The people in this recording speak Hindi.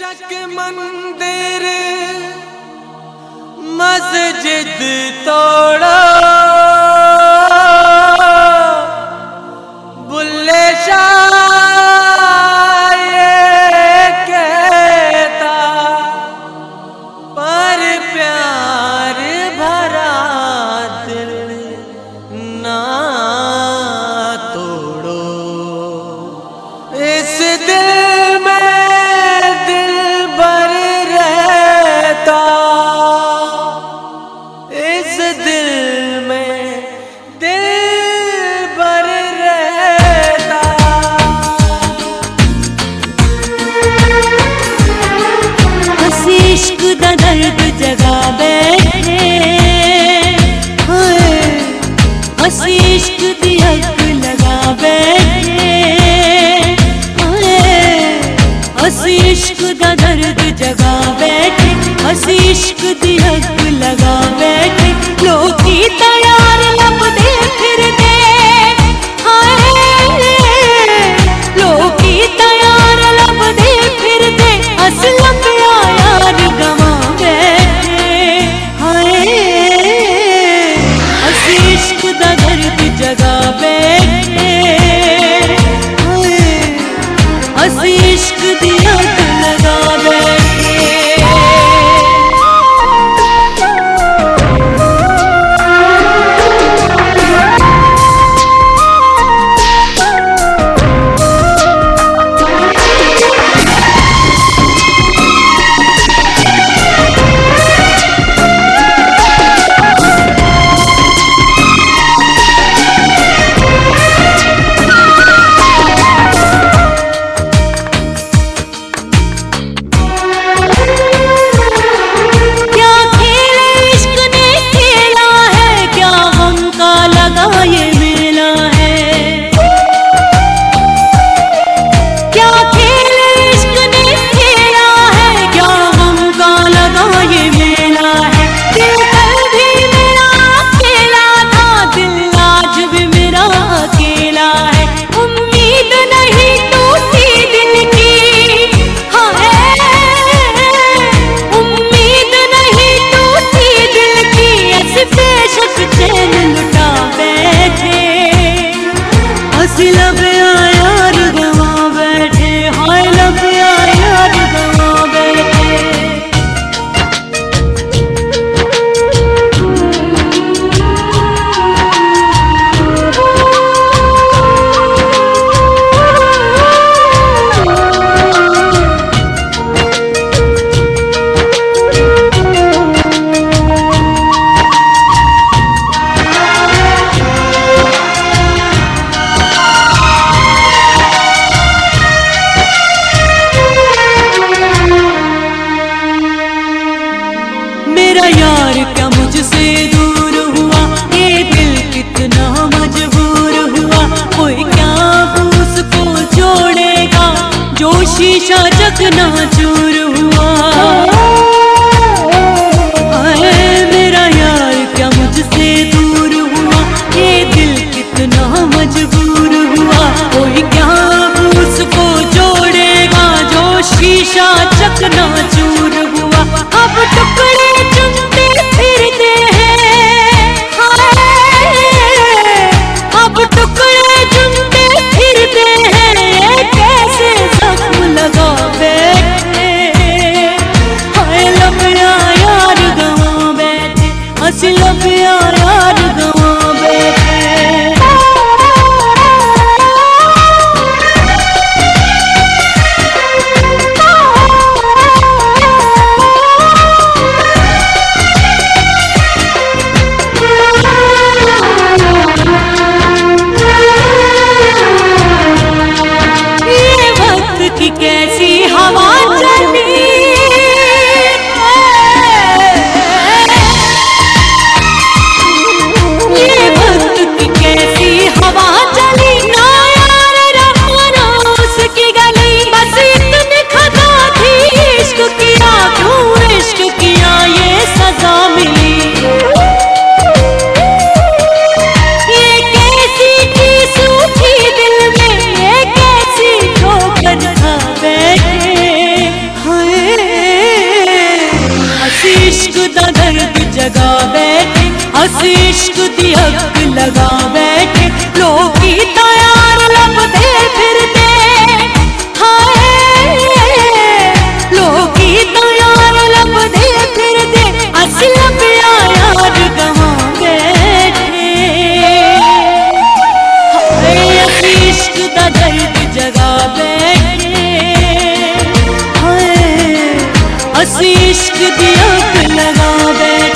बेशक मंदिर मस्जिद तोड़ो, बुल्ले शाह ये कहता, पर प्यार भरा दिल ना तोड़ो। इस दिल इश्क दा दर्द जगा बैठे, हंसी इश्क दी अग लगा बैठे, हंसी इश्क दा दर्द जगा बैठे, हंसी इश्क दी अग लगा बैठे। लोग की तैयार लपदे फिरदे, लोग की तैयार लपदे फिरदे, असलम गवा बैठे। हाय हंसी इश्क दा दर्द जगा बैठे, हंसी इश्क दी अग लगा बैठे। मेरा यार क्या मुझसे दूर हुआ, ये दिल कितना मजबूर हुआ। कोई क्या उसको जोड़ेगा जो शीशा चकनाचूर हुआ। मेरा यार क्या मुझसे दूर हुआ, ये दिल कितना मजबूर हुआ। कोई क्या उसको जोड़ेगा जो शीशा चकनाचूर हुआ। अब टुकड़े चुनते फिरते हैं, अब टुकड़े चुनते फिरते हैं, ये कैसे जख्म लगा बैठे। हाय लबिया यार गवा बैठे, हंसी लबिया यार गवा बैठे। असी इश्क दी अग लगा बैठे, लोकी तैयार लभदे फिरदे, हाय लोकी तैयार लभदे फिरदे, असी लभया यार गवां बैठे। हाय असी इश्क दा दर्द जगा बैठे, हाय असी इश्क दी अग लगा बैठे।